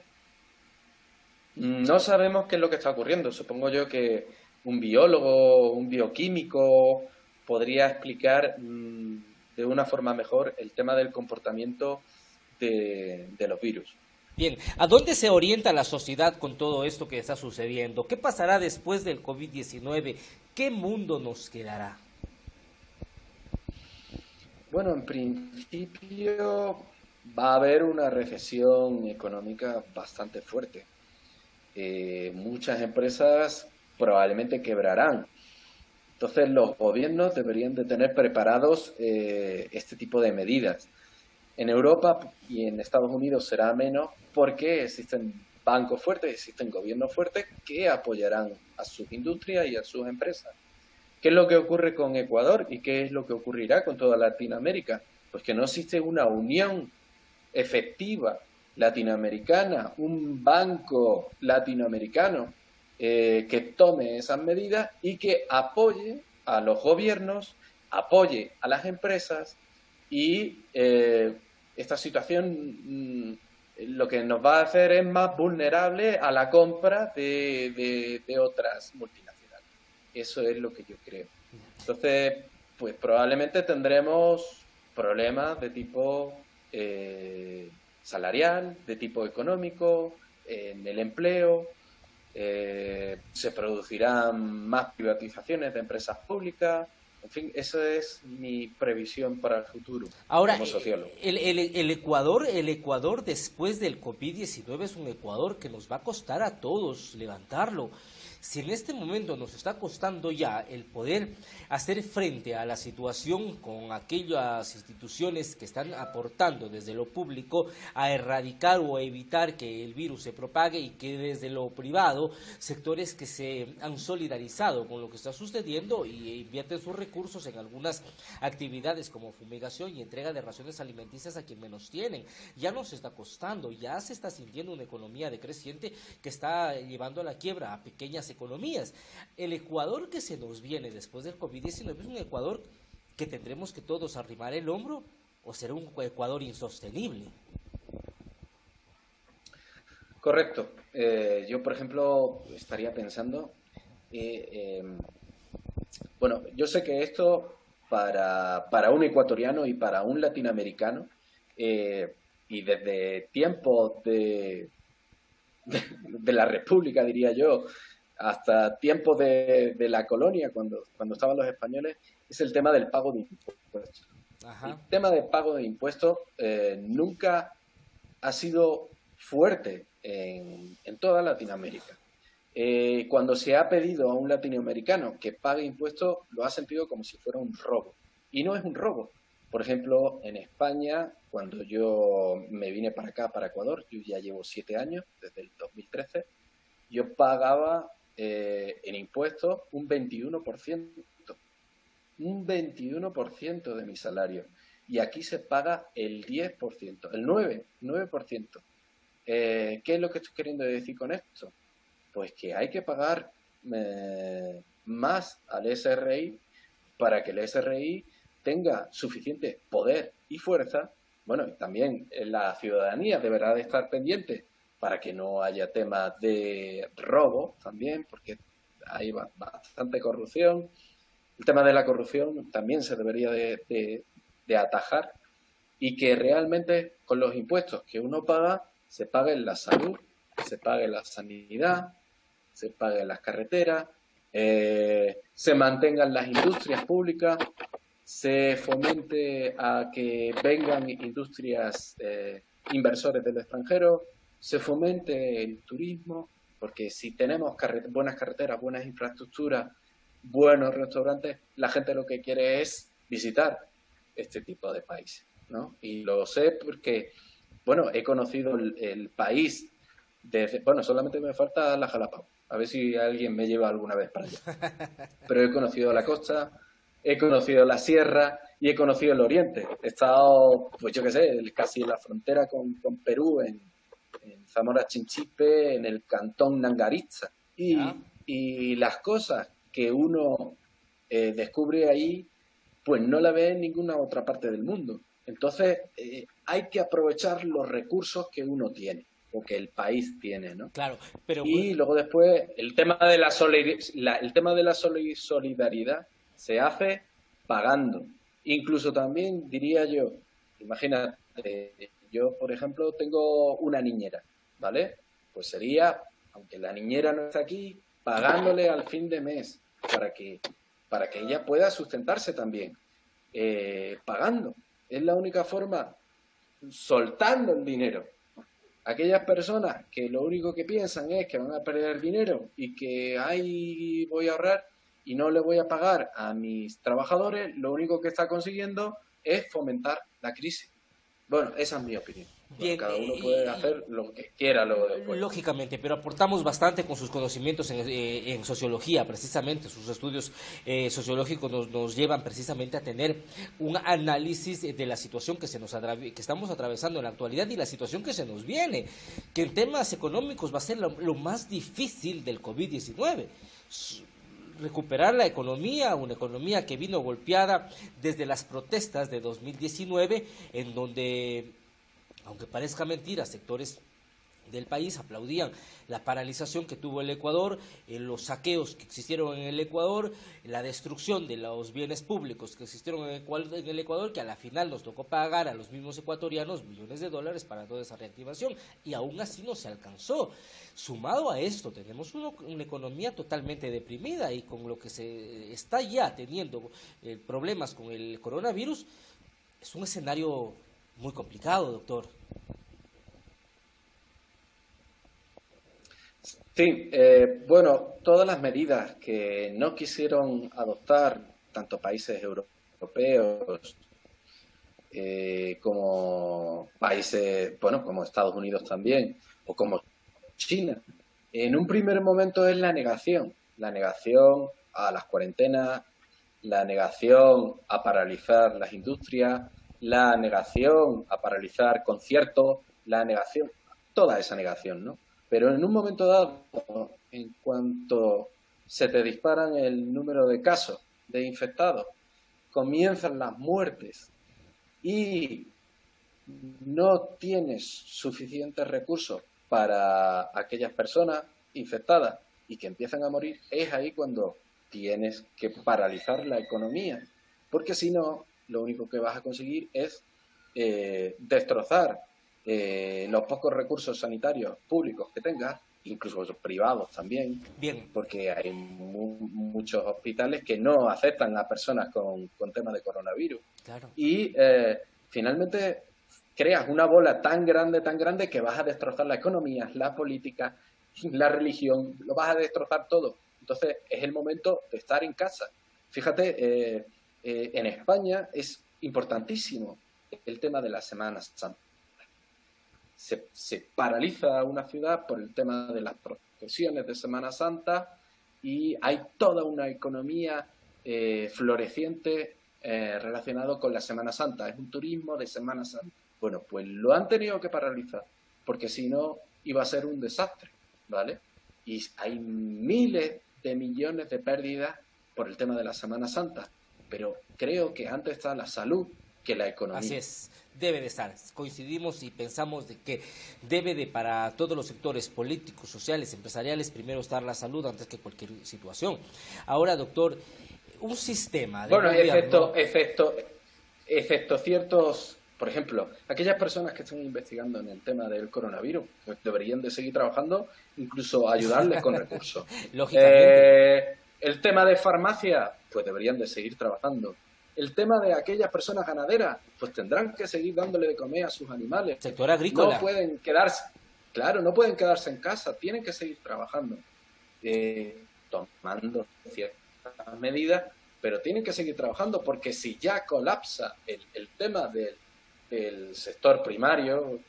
no sabemos qué es lo que está ocurriendo. Supongo yo que un biólogo, un bioquímico podría explicar de una forma mejor el tema del comportamiento de los virus. Bien, ¿a dónde se orienta la sociedad con todo esto que está sucediendo? ¿Qué pasará después del COVID-19? ¿Qué mundo nos quedará? Bueno, en principio va a haber una recesión económica bastante fuerte. Muchas empresas probablemente quebrarán. Entonces los gobiernos deberían de tener preparados este tipo de medidas. En Europa y en Estados Unidos será menos porque existen bancos fuertes, existen gobiernos fuertes que apoyarán a sus industrias y a sus empresas. ¿Qué es lo que ocurre con Ecuador y qué es lo que ocurrirá con toda Latinoamérica? Pues que no existe una unión efectiva latinoamericana, un banco latinoamericano que tome esas medidas y que apoye a los gobiernos, apoye a las empresas y esta situación lo que nos va a hacer es más vulnerable a la compra de otras multinacionales. Eso es lo que yo creo. Entonces, pues probablemente tendremos problemas de tipo salarial, de tipo económico, en el empleo, se producirán más privatizaciones de empresas públicas. En fin, esa es mi previsión para el futuro Ahora, como sociólogo. El Ecuador después del COVID-19 es un Ecuador que nos va a costar a todos levantarlo. Si en este momento nos está costando ya el poder hacer frente a la situación con aquellas instituciones que están aportando desde lo público a erradicar o a evitar que el virus se propague y que desde lo privado, sectores que se han solidarizado con lo que está sucediendo y invierten sus recursos en algunas actividades como fumigación y entrega de raciones alimenticias a quien menos tienen. Ya nos está costando, ya se está sintiendo una economía decreciente que está llevando a la quiebra a pequeñas economías. El Ecuador que se nos viene después del COVID-19 es un Ecuador que tendremos que todos arrimar el hombro o será un Ecuador insostenible. Correcto. Yo, por ejemplo, estaría pensando, eh, eh, bueno, yo sé que esto para un ecuatoriano y para un latinoamericano, y desde tiempos de la República, diría yo, hasta tiempos de la colonia, cuando estaban los españoles, es el tema del pago de impuestos. El Ajá. tema del pago de impuestos nunca ha sido fuerte en toda Latinoamérica. Cuando se ha pedido a un latinoamericano que pague impuestos, lo ha sentido como si fuera un robo. Y no es un robo. Por ejemplo, en España, cuando yo me vine para acá, para Ecuador, yo ya llevo 7 años, desde el 2013, yo pagaba en impuestos un 21% de mi salario. Y aquí se paga el 10%, el 9%. ¿qué es lo que estoy queriendo decir con esto? Pues que hay que pagar más al SRI para que el SRI tenga suficiente poder y fuerza. Bueno, y también la ciudadanía deberá de estar pendiente para que no haya temas de robo también, porque hay bastante corrupción. El tema de la corrupción también se debería de atajar, y que realmente con los impuestos que uno paga se pague la salud, se pague la sanidad, se paguen las carreteras, se mantengan las industrias públicas, se fomente a que vengan industrias inversores del extranjero, se fomente el turismo, porque si tenemos buenas carreteras, buenas infraestructuras, buenos restaurantes, la gente lo que quiere es visitar este tipo de países, ¿no? Y lo sé porque, bueno, he conocido el país desde, bueno, solamente me falta la Jalapao, a ver si alguien me lleva alguna vez para allá. Pero he conocido la costa, he conocido la sierra y he conocido el oriente. He estado, pues yo qué sé, casi en la frontera con Perú, en Zamora Chinchipe, en el cantón Nangaritza. Y las cosas que uno descubre ahí, pues no la ve en ninguna otra parte del mundo. Entonces, hay que aprovechar los recursos que uno tiene o que el país tiene, ¿no? Claro, pero Y luego después el tema de el tema de la solidaridad se hace pagando. Incluso también diría yo, imagínate, yo por ejemplo tengo una niñera, ¿vale? Pues sería, aunque la niñera no está aquí, pagándole al fin de mes para que ella pueda sustentarse también, pagando. Es la única forma, soltando el dinero. Aquellas personas que lo único que piensan es que van a perder dinero y que ahí voy a ahorrar y no le voy a pagar a mis trabajadores, lo único que está consiguiendo es fomentar la crisis. Bueno, esa es mi opinión. Bueno, bien, cada uno puede hacer lo que quiera luego después. lógicamente, pero aportamos bastante con sus conocimientos en sociología, precisamente. Sus estudios sociológicos nos llevan precisamente a tener un análisis de la situación que que estamos atravesando en la actualidad y la situación que se nos viene, que en temas económicos va a ser lo más difícil del COVID-19. Recuperar la economía, una economía que vino golpeada desde las protestas de 2019, en donde, aunque parezca mentira, sectores del país aplaudían la paralización que tuvo el Ecuador, los saqueos que existieron en el Ecuador, la destrucción de los bienes públicos que existieron en el Ecuador, que a la final nos tocó pagar a los mismos ecuatorianos millones de dólares para toda esa reactivación, y aún así no se alcanzó. Sumado a esto, tenemos una economía totalmente deprimida, y con lo que se está ya teniendo problemas con el coronavirus, es un escenario muy complicado, doctor. Sí, bueno, todas las medidas que no quisieron adoptar tanto países europeos como países, bueno, como Estados Unidos también, o como China, en un primer momento es la negación a las cuarentenas, la negación a paralizar las industrias, la negación a paralizar conciertos, la negación, toda esa negación, ¿no? Pero en un momento dado, en cuanto se te disparan el número de casos de infectados, comienzan las muertes y no tienes suficientes recursos para aquellas personas infectadas y que empiezan a morir, es ahí cuando tienes que paralizar la economía, porque si no, lo único que vas a conseguir es destrozar los pocos recursos sanitarios públicos que tengas, incluso los privados también, Bien. porque hay muchos hospitales que no aceptan a personas con temas de coronavirus. Claro. Y finalmente creas una bola tan grande que vas a destrozar la economía, la política, la religión, lo vas a destrozar todo. Entonces es el momento de estar en casa. Fíjate, en España es importantísimo el tema de la Semana Santa. Se paraliza una ciudad por el tema de las procesiones de Semana Santa y hay toda una economía floreciente relacionado con la Semana Santa. Es un turismo de Semana Santa. Bueno, pues lo han tenido que paralizar. porque si no iba a ser un desastre, ¿vale? Y hay miles de millones de pérdidas por el tema de la Semana Santa, pero creo que antes está la salud que la Así economía. es, debe de estar. Coincidimos y pensamos de que debe de para todos los sectores políticos, sociales, empresariales, primero estar la salud antes que cualquier situación. Ahora, doctor, un sistema de Bueno, gobierno. excepto ciertos, por ejemplo, aquellas personas que están investigando en el tema del coronavirus, pues deberían de seguir trabajando, incluso ayudarles con recursos. Lógicamente. El tema de farmacia, pues deberían de seguir trabajando. El tema de aquellas personas ganaderas, pues tendrán que seguir dándole de comer a sus animales. Sector No agrícola. pueden quedarse, claro, no pueden quedarse en casa, tienen que seguir trabajando, tomando ciertas medidas, pero tienen que seguir trabajando porque si ya colapsa el tema del sector primario,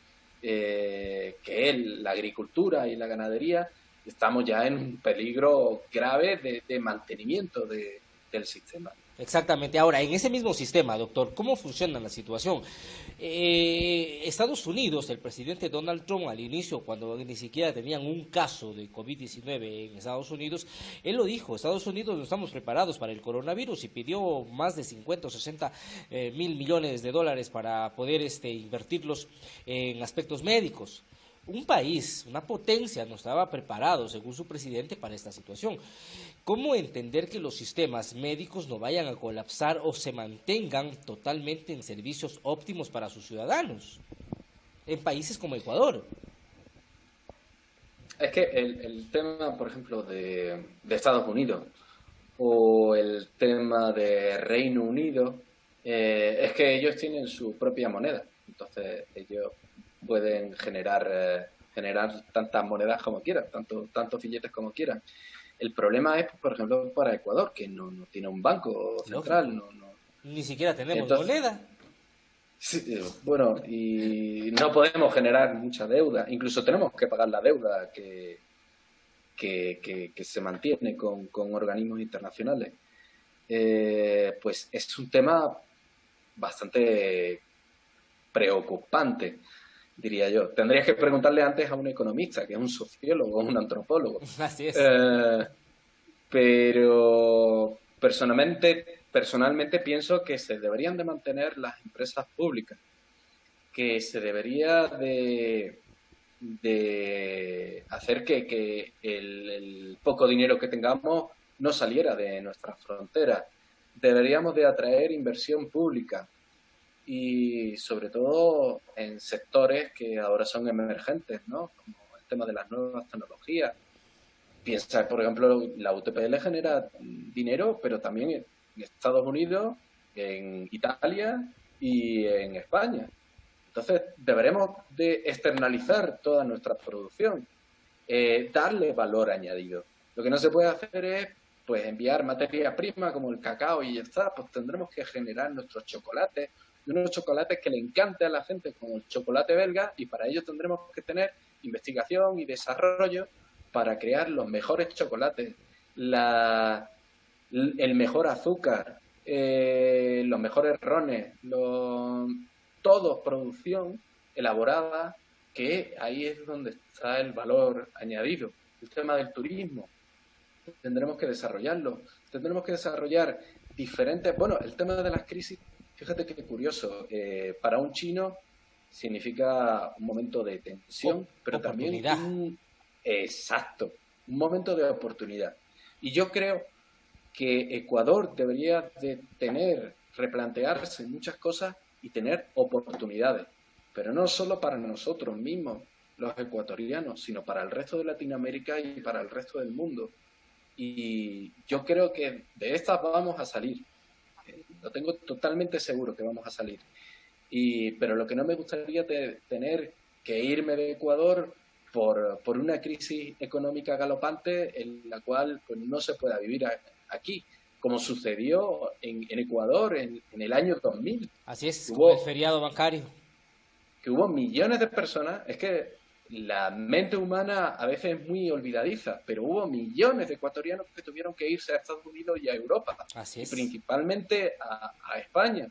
que es la agricultura y la ganadería, estamos ya en un peligro grave de mantenimiento del sistema. Exactamente. Ahora, en ese mismo sistema, doctor, ¿cómo funciona la situación? Estados Unidos, el presidente Donald Trump, al inicio, cuando ni siquiera tenían un caso de COVID-19 en Estados Unidos, él lo dijo, Estados Unidos no estamos preparados para el coronavirus y pidió más de 50 o 60 mil millones de dólares para poder invertirlos en aspectos médicos. Un país, una potencia, no estaba preparado, según su presidente, para esta situación. ¿Cómo entender que los sistemas médicos no vayan a colapsar o se mantengan totalmente en servicios óptimos para sus ciudadanos? En países como Ecuador. Es que el tema, por ejemplo, de Estados Unidos o el tema de Reino Unido, es que ellos tienen su propia moneda. Entonces ellos pueden generar tantas monedas como quieran, tantos billetes como quieran. El problema es, por ejemplo, para Ecuador, que no tiene un banco central. Lógico. Ni siquiera tenemos Entonces, moneda. sí, bueno, y no podemos generar mucha deuda. Incluso tenemos que pagar la deuda que se mantiene con organismos internacionales. Pues es un tema bastante preocupante, diría yo. Tendrías que preguntarle antes a un economista, que es un sociólogo o un antropólogo. Así es. Eh, pero personalmente pienso que se deberían de mantener las empresas públicas, que se debería de hacer que el poco dinero que tengamos no saliera de nuestras fronteras. Deberíamos de atraer inversión pública y sobre todo en sectores que ahora son emergentes, ¿no? Como el tema de las nuevas tecnologías. Piensa, por ejemplo, la UTPL genera dinero, pero también en Estados Unidos, en Italia y en España. Entonces, deberemos de externalizar toda nuestra producción, darle valor añadido. Lo que no se puede hacer es pues enviar materia prima como el cacao y ya está, pues tendremos que generar nuestros chocolates, unos chocolates que le encante a la gente como el chocolate belga, y para ello tendremos que tener investigación y desarrollo para crear los mejores chocolates, el mejor azúcar, los mejores rones, todo producción elaborada, que ahí es donde está el valor añadido. El tema del turismo, tendremos que desarrollarlo, tendremos que desarrollar diferentes, bueno, el tema de las crisis, fíjate qué curioso, para un chino significa un momento de tensión, pero también Oportunidad. exacto, un momento de oportunidad. Y yo creo que Ecuador debería de replantearse muchas cosas y tener oportunidades, pero no solo para nosotros mismos, los ecuatorianos, sino para el resto de Latinoamérica y para el resto del mundo. Y yo creo que de estas vamos a salir. Lo tengo totalmente seguro que vamos a salir. Pero lo que no me gustaría tener que irme de Ecuador por una crisis económica galopante en la cual pues, no se pueda vivir aquí, como sucedió en Ecuador en el año 2000. Así es, con el Hubo, feriado bancario. que hubo millones de personas, es que la mente humana a veces es muy olvidadiza, pero hubo millones de ecuatorianos que tuvieron que irse a Estados Unidos y a Europa, Así y es. principalmente a España.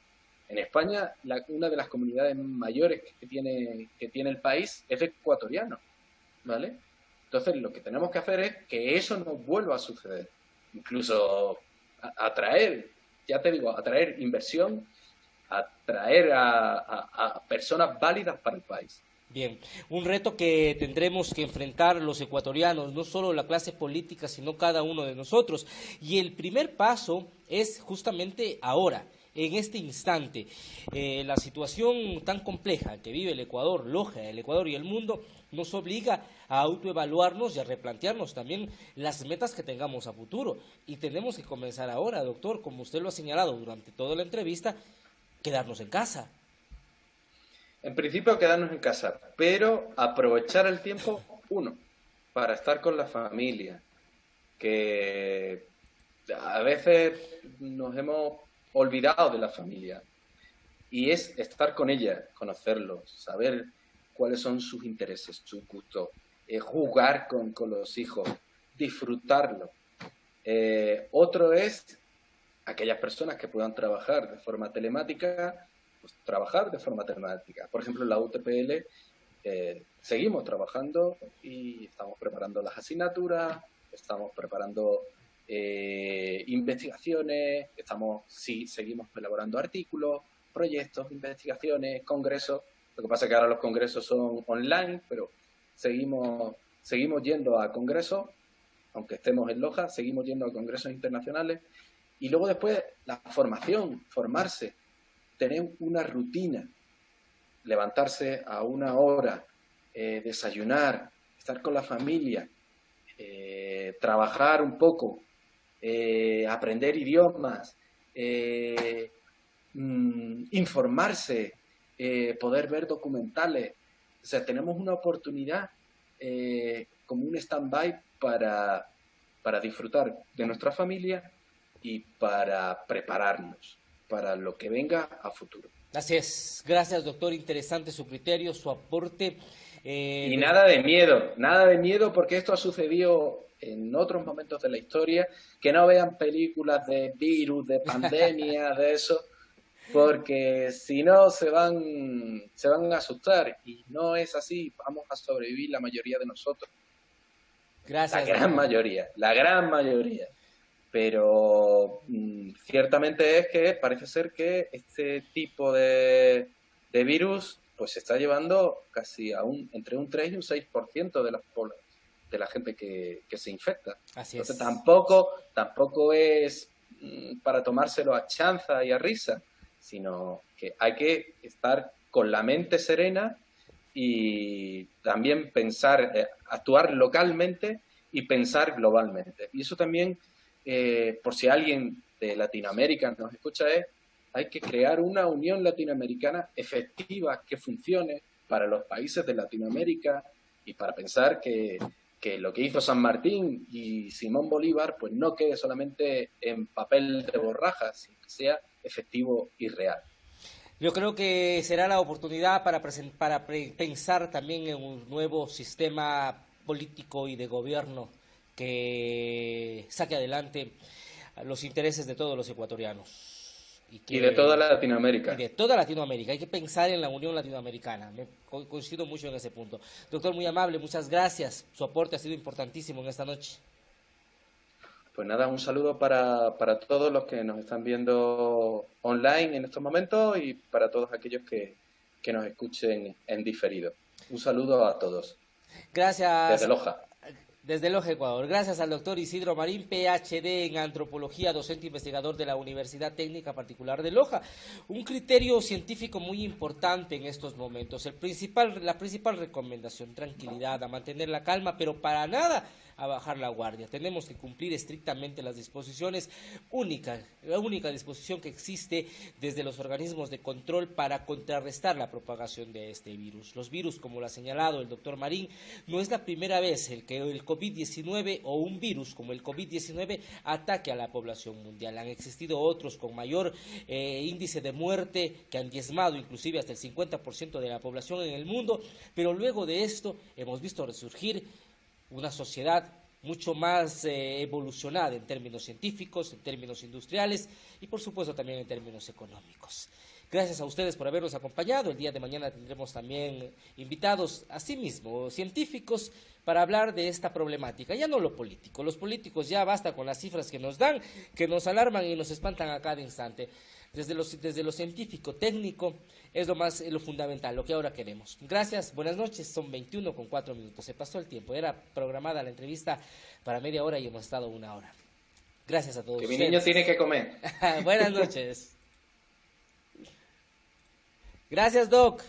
En España, una de las comunidades mayores que tiene el país es de ecuatorianos, ¿vale? Entonces, lo que tenemos que hacer es que eso no vuelva a suceder. Incluso atraer, ya te digo, atraer inversión, atraer a personas válidas para el país. Bien, un reto que tendremos que enfrentar los ecuatorianos, no solo la clase política, sino cada uno de nosotros. Y el primer paso es justamente ahora, en este instante. La situación tan compleja que vive el Ecuador, Loja, el Ecuador y el mundo, nos obliga a autoevaluarnos y a replantearnos también las metas que tengamos a futuro. Y tenemos que comenzar ahora, doctor, como usted lo ha señalado durante toda la entrevista, quedarnos en casa. En principio quedarnos en casa, pero aprovechar el tiempo, uno, para estar con la familia, que a veces nos hemos olvidado de la familia, y es estar con ella, conocerlos, saber cuáles son sus intereses, sus gustos, jugar con los hijos, disfrutarlo. Otro es aquellas personas que puedan trabajar de forma telemática, pues trabajar de forma telemática. Por ejemplo, en la UTPL seguimos trabajando y estamos preparando las asignaturas, estamos preparando investigaciones, seguimos elaborando artículos, proyectos, investigaciones, congresos. Lo que pasa es que ahora los congresos son online, pero seguimos yendo a congresos, aunque estemos en Loja, seguimos yendo a congresos internacionales. Y luego después la formación, formarse, tener una rutina, levantarse a una hora, desayunar, estar con la familia, trabajar un poco, aprender idiomas, informarse, poder ver documentales. O sea, tenemos una oportunidad como un stand-by para disfrutar de nuestra familia y para prepararnos para lo que venga a futuro. Así es. Gracias, doctor. Interesante su criterio, su aporte. Y nada de miedo porque esto ha sucedido en otros momentos de la historia, que no vean películas de virus, de pandemia, de eso, porque si no se van a asustar y no es así, vamos a sobrevivir la mayoría de nosotros. Gracias. La gran mayoría. Pero ciertamente es que parece ser que este tipo de virus pues se está llevando casi entre un 3 y un 6% de la gente que se infecta. Así Entonces es. tampoco es para tomárselo a chanza y a risa, sino que hay que estar con la mente serena y también pensar, actuar localmente y pensar globalmente. Y eso también, por si alguien de Latinoamérica nos escucha, hay que crear una unión latinoamericana efectiva que funcione para los países de Latinoamérica y para pensar que lo que hizo San Martín y Simón Bolívar pues no quede solamente en papel de borrajas, sino que sea efectivo y real. Yo creo que será la oportunidad para pensar también en un nuevo sistema político y de gobierno que saque adelante los intereses de todos los ecuatorianos. Y de toda Latinoamérica. Y de toda Latinoamérica. Hay que pensar en la Unión Latinoamericana. Coincido mucho en ese punto. Doctor, muy amable, muchas gracias. Su aporte ha sido importantísimo en esta noche. Pues nada, un saludo para todos los que nos están viendo online en estos momentos y para todos aquellos que nos escuchen en diferido. Un saludo a todos. Gracias. Desde Loja. Desde Loja, Ecuador. Gracias al doctor Isidro Marín, PhD en Antropología, docente investigador de la Universidad Técnica Particular de Loja. Un criterio científico muy importante en estos momentos. La principal recomendación, tranquilidad, a mantener la calma, pero para nada a bajar la guardia. Tenemos que cumplir estrictamente las disposiciones la única disposición que existe desde los organismos de control para contrarrestar la propagación de este virus. Los virus, como lo ha señalado el doctor Marín, no es la primera vez que el COVID-19 o un virus como el COVID-19 ataque a la población mundial. Han existido otros con mayor índice de muerte que han diezmado inclusive hasta el 50% de la población en el mundo, pero luego de esto hemos visto resurgir una sociedad mucho más evolucionada en términos científicos, en términos industriales y por supuesto también en términos económicos. Gracias a ustedes por habernos acompañado. El día de mañana tendremos también invitados, asimismo, científicos, para hablar de esta problemática. Ya no lo político. Los políticos ya basta con las cifras que nos dan, que nos alarman y nos espantan a cada instante. Desde lo científico, técnico, es lo fundamental, lo que ahora queremos. Gracias, buenas noches, son 21:04. Se pasó el tiempo, era programada la entrevista para media hora y hemos estado 1 hora. Gracias a todos. Que mi niño tiene que comer. Buenas noches. Gracias, Doc.